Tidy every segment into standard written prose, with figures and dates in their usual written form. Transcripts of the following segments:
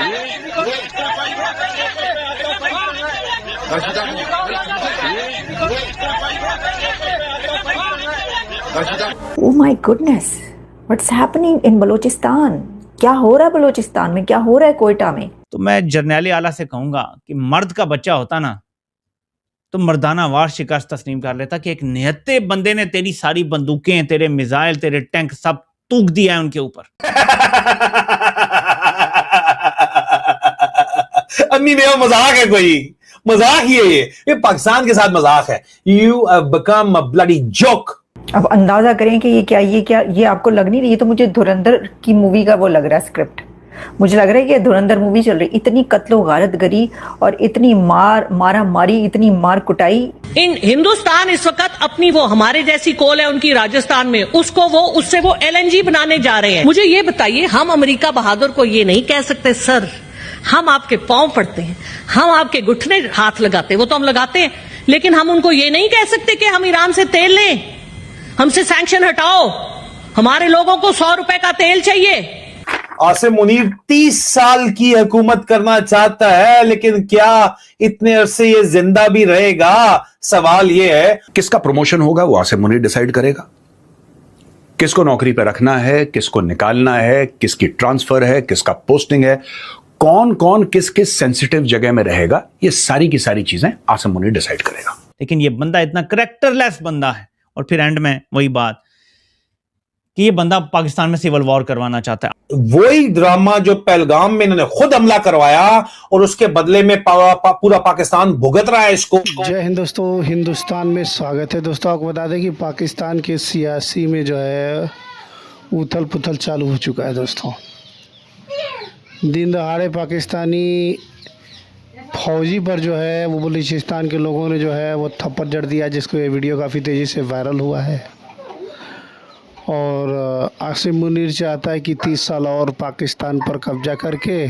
Oh my goodness, what's happening in Balochistan? क्या हो रहा है बलोचिस्तान में, क्या हो रहा है कोयटा में? तो मैं जर्नैली आला से कहूंगा कि मर्द का बच्चा होता ना तो मर्दाना वार शिकस्त तस्लीम कर लेता कि एक निहत्ते बंदे ने तेरी सारी बंदूकें, तेरे मिसाइल, तेरे टैंक सब तूक दिया है उनके ऊपर। अम्मी मेरा मजाक है, कोई मजाक ही है ये पाकिस्तान के साथ मजाक है। You become a bloody joke. अब अंदाजा करें कि ये आपको लग नहीं रही, ये तो मुझे धुरंधर की मूवी का वो लग रहा है स्क्रिप्ट। मुझे लग रहा है कि धुरंधर मूवी चल रही, इतनी कत्लो गारत गरी और इतनी मारा मारी, इतनी मार कुटाई। इन हिंदुस्तान इस वक्त अपनी वो हमारे जैसी कोल है उनकी राजस्थान में, उससे वो LNG बनाने जा रहे हैं। मुझे ये बताइए, हम अमेरिका बहादुर को ये नहीं कह सकते सर हम आपके पांव पड़ते हैं, हम आपके घुटने हाथ लगाते हैं, वो तो हम लगाते हैं, लेकिन हम उनको ये नहीं कह सकते कि हम ईरान से तेल लें, हमसे सैंक्शन हटाओ, हमारे लोगों को 100 रुपए का तेल चाहिए। आसिम मुनीर 30 साल की हुकूमत करना चाहता है, लेकिन क्या इतने अरसे ये जिंदा भी रहेगा? सवाल ये है किसका प्रमोशन होगा वो आसिम मुनीर डिसाइड करेगा। किसको नौकरी पर रखना है, किसको निकालना है, किसकी ट्रांसफर है, किसका पोस्टिंग है, कौन कौन किस किस सेंसिटिव जगह में रहेगा, ये सारी की सारी चीजें आसिम मुनीर डिसाइड करेगा। लेकिन ये बंदा इतना करेक्टरलेस बंदा है, और फिर एंड में वही बात कि ये बंदा पाकिस्तान में सिविल वॉर करवाना चाहता है। वही ड्रामा जो पहलगाम में इन्होंने खुद हमला करवाया और उसके बदले में पूरा पाकिस्तान भुगत रहा है इसको। जय हिंद दोस्तों, हिंदुस्तान में स्वागत है। दोस्तों आपको बता दें कि पाकिस्तान के सियासी में जो है उथल पुथल चालू हो चुका है। दोस्तों दिन दहाड़े पाकिस्तानी फौजी पर जो है वो बलूचिस्तान के लोगों ने जो है वो थप्पड़ जड़ दिया, जिसको ये वीडियो काफ़ी तेज़ी से वायरल हुआ है। और आसिम मुनीर चाहता है कि 30 साल और पाकिस्तान पर कब्जा करके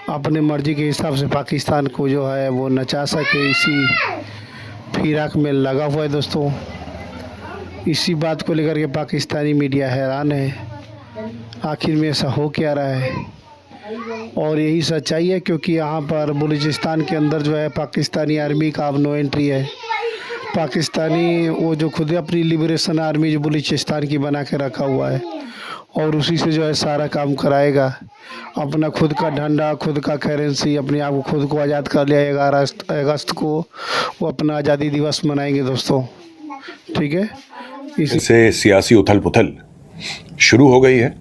अपने मर्जी के हिसाब से पाकिस्तान को जो है वो नचा सके, इसी फिराक में लगा हुआ है। दोस्तों इसी बात को लेकर के पाकिस्तानी मीडिया हैरान है, आखिर में ऐसा हो क्या रहा है। और यही सच्चाई है, क्योंकि यहाँ पर बलूचिस्तान के अंदर जो है पाकिस्तानी आर्मी का अब नो एंट्री है। पाकिस्तानी वो जो खुद अपनी लिबरेशन आर्मी जो बलूचिस्तान की बना के रखा हुआ है, और उसी से जो है सारा काम कराएगा। अपना खुद का झंडा, खुद का करेंसी, अपने आप को खुद को आज़ाद कर लिया। 11 अगस्त को वो अपना आज़ादी दिवस मनाएंगे दोस्तों, ठीक है। इससे सियासी उथल पुथल शुरू हो गई है।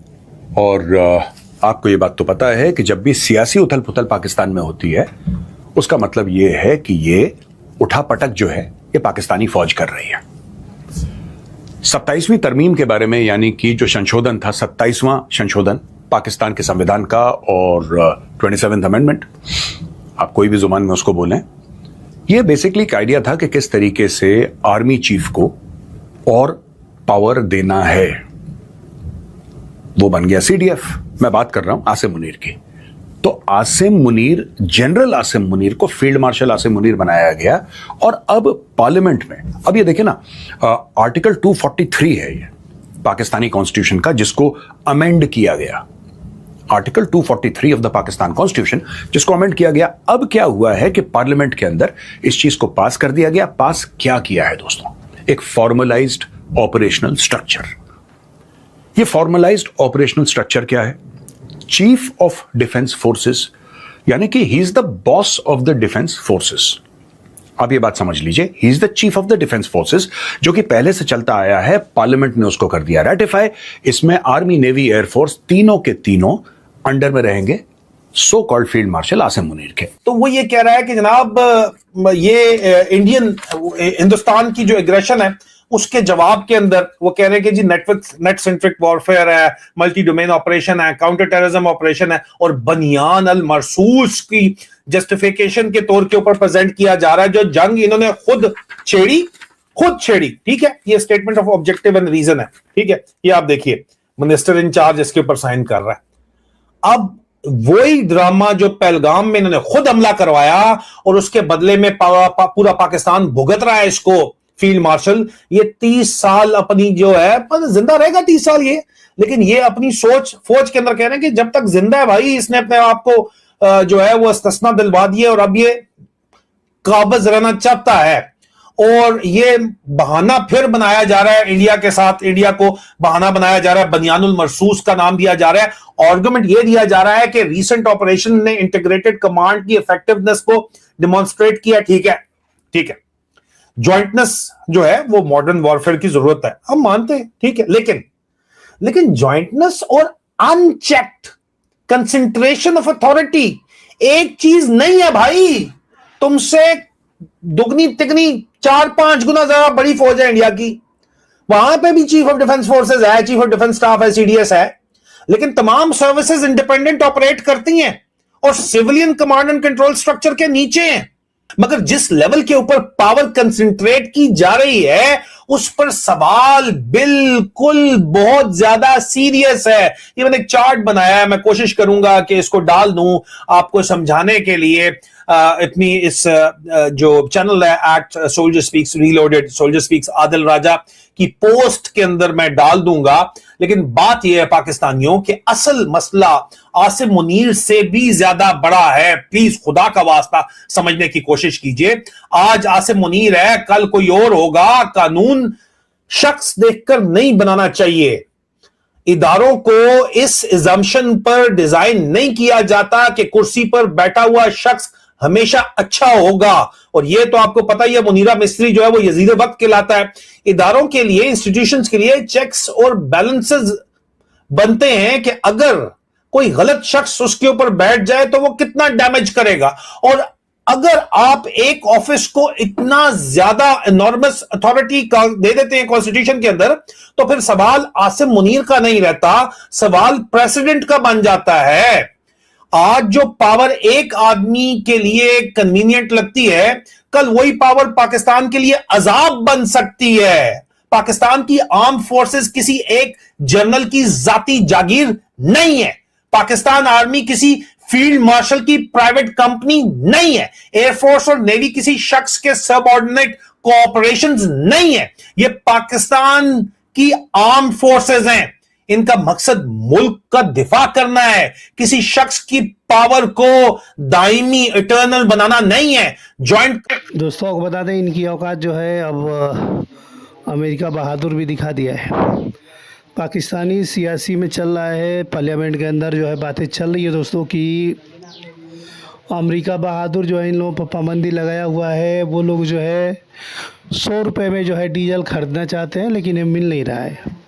और आपको ये बात तो पता है कि जब भी सियासी उथल पुथल पाकिस्तान में होती है, उसका मतलब ये है कि ये उठापटक जो है ये पाकिस्तानी फौज कर रही है। 27वीं तरमीम के बारे में, यानी कि जो संशोधन था, 27वां संशोधन पाकिस्तान के संविधान का, और 27th अमेंडमेंट, आप कोई भी जुबान में उसको बोलें, ये बेसिकली एक आइडिया था कि किस तरीके से आर्मी चीफ को और पावर देना है। वो बन गया CDF। मैं बात कर रहा हूं आसिम मुनीर की। तो आसिम मुनीर, जनरल आसिम मुनीर को फील्ड मार्शल आसिम मुनीर बनाया गया। और अब पार्लियामेंट में, अब ये देखिए ना, आर्टिकल 243 है ये पाकिस्तानी कॉन्स्टिट्यूशन का, जिसको अमेंड किया गया। Article 243 of the Pakistan constitution, जिसको अमेंड किया गया। अब क्या हुआ है कि पार्लियामेंट के अंदर इस चीज को पास कर दिया गया। पास क्या किया है दोस्तों? एक फॉर्मलाइज्ड ऑपरेशनल स्ट्रक्चर। ये फॉर्मलाइज्ड ऑपरेशनल स्ट्रक्चर क्या है? चीफ ऑफ डिफेंस फोर्सेस, यानी कि he is the boss of the defence forces. आप ये बात समझ लीजिए, he is the chief of the defence forces, जो कि पहले से चलता आया है। पार्लियामेंट ने उसको कर दिया रेटिफाई। इसमें आर्मी, नेवी, एयरफोर्स तीनों के तीनों अंडर में रहेंगे so called field marshal Asim Munir के। तो वो ये कह रहा है कि जनाब ये इंडियन हिंदुस्तान की जो एग्रेशन है उसके जवाब के अंदर वो कह रहे हैं कि जी नेट सेंट्रिक वॉरफेयर है, मल्टी डोमेन ऑपरेशन है, काउंटर टेररिज्म ऑपरेशन है, और बनियान अल मरसूस की जस्टिफिकेशन के तौर के ऊपर प्रेजेंट किया जा रहा है। जो जंग इन्होंने खुद छेड़ी, ठीक है। ये statement of objective and reason है, ठीक है। ये आप देखिए, मिनिस्टर इंचार्ज इसके ऊपर साइन कर रहा है। अब वही ड्रामा जो पहलगाम में इन्होंने खुद हमला करवाया और उसके बदले में पूरा पाकिस्तान भुगत रहा है इसको, फील्ड मार्शल, ये 30 साल अपनी जो है, जिंदा रहेगा 30 साल ये, लेकिन ये अपनी सोच फौज के अंदर कह रहे हैं कि जब तक जिंदा है भाई, इसने अपने आप को जो है वो इस्तिस्ना दिलवा दिए और अब ये काबिज रहना चाहता है। और ये बहाना फिर बनाया जा रहा है इंडिया के साथ, इंडिया को बहाना बनाया जा रहा है, बनियानुल मरसूस का नाम दिया जा रहा है। आर्गुमेंट ये दिया जा रहा है कि रीसेंट ऑपरेशन ने इंटीग्रेटेड कमांड की इफेक्टिवनेस को डिमॉन्स्ट्रेट किया। ठीक है, ठीक है, ज्वाइंटनेस जो है वो मॉडर्न वॉरफेयर की जरूरत है, हम मानते हैं, ठीक है, लेकिन ज्वाइंटनेस और अनचेक्ड कंसंट्रेशन ऑफ अथॉरिटी एक चीज नहीं है भाई। तुमसे दुगनी तिगनी 4-5 गुना ज्यादा बड़ी फौज है इंडिया की, वहां पे भी चीफ ऑफ डिफेंस फोर्सेस है, चीफ ऑफ डिफेंस स्टाफ है, सीडीएस है, लेकिन तमाम सर्विसेज इंडिपेंडेंट ऑपरेट करती हैं और civilian command and control structure के नीचे हैं। मगर जिस लेवल के ऊपर पावर कंसंट्रेट की जा रही है उस पर सवाल बिल्कुल बहुत ज्यादा सीरियस है। ये मैंने एक चार्ट बनाया है, मैं कोशिश करूंगा कि इसको डाल दूं आपको समझाने के लिए। इतनी इस जो चैनल है at soldier speaks reloaded, soldier speaks Adil Raja की पोस्ट के अंदर मैं डाल दूंगा। लेकिन बात यह है पाकिस्तानियों कि असल मसला आसिम मुनीर से भी ज्यादा बड़ा है। प्लीज खुदा का वास्ता समझने की कोशिश कीजिए। आज आसिम मुनीर है, कल कोई और होगा। कानून शख्स देखकर नहीं बनाना चाहिए। इदारों को इस अजम्पशन पर डिजाइन नहीं किया जाता कि कुर्सी पर बैठा हुआ शख्स हमेशा अच्छा होगा। और यह तो आपको पता ही है, मुनीरा मिस्त्री जो है वो यजीद वक्त कहलाता है। इदारों के लिए, इंस्टीट्यूशंस के लिए चेक्स और बैलेंसेस बनते हैं कि अगर कोई गलत शख्स उसके ऊपर बैठ जाए तो वो कितना डैमेज करेगा। और अगर आप एक ऑफिस को इतना ज्यादा एनॉर्मस अथॉरिटी दे देते हैं कॉन्स्टिट्यूशन के अंदर, तो फिर सवाल आसिम मुनीर का नहीं रहता, सवाल प्रेसिडेंट का बन जाता है। आज जो पावर एक आदमी के लिए कन्वीनियंट लगती है, कल वही पावर पाकिस्तान के लिए अजाब बन सकती है। पाकिस्तान की आर्म फोर्सेस किसी एक जनरल की जाती जागीर नहीं है। पाकिस्तान आर्मी किसी फील्ड मार्शल की प्राइवेट कंपनी नहीं है। एयरफोर्स और नेवी किसी शख्स के सबऑर्डिनेट कोऑपरेशंस नहीं है। ये पाकिस्तान की आर्म फोर्सेस हैं। इनका मकसद मुल्क का दिफा करना है, किसी शख्स की पावर को दायमी इटर्नल बनाना नहीं है। जॉइंट दोस्तों को बता दें, इनकी औकात जो है अब अमेरिका बहादुर भी दिखा दिया है। पाकिस्तानी सियासी में चल रहा है, पार्लियामेंट के अंदर जो है बातें चल रही है दोस्तों की अमेरिका बहादुर जो है इन लोगों पर पाबंदी लगाया हुआ है। वो लोग जो है 100 रुपये में जो है डीजल खरीदना चाहते हैं, लेकिन ये मिल नहीं रहा है।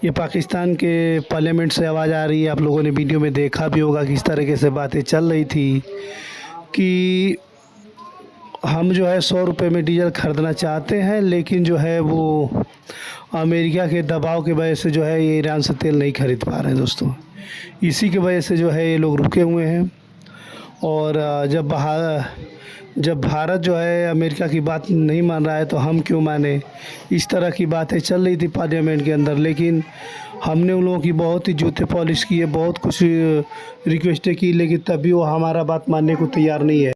ये पाकिस्तान के पार्लियामेंट से आवाज़ आ रही है। आप लोगों ने वीडियो में देखा भी होगा किस तरीके से बातें चल रही थी कि हम जो है 100 रुपये में डीजल खरीदना चाहते हैं, लेकिन जो है वो अमेरिका के दबाव की वजह से जो है ये ईरान से तेल नहीं खरीद पा रहे हैं दोस्तों। इसी की वजह से जो है ये लोग रुके हुए हैं। और जब भारत जो है अमेरिका की बात नहीं मान रहा है तो हम क्यों माने, इस तरह की बातें चल रही थी पार्लियामेंट के अंदर। लेकिन हमने उन लोगों की बहुत ही जूते पॉलिश किए, बहुत कुछ रिक्वेस्टें की, लेकिन तभी वो हमारा बात मानने को तैयार नहीं है।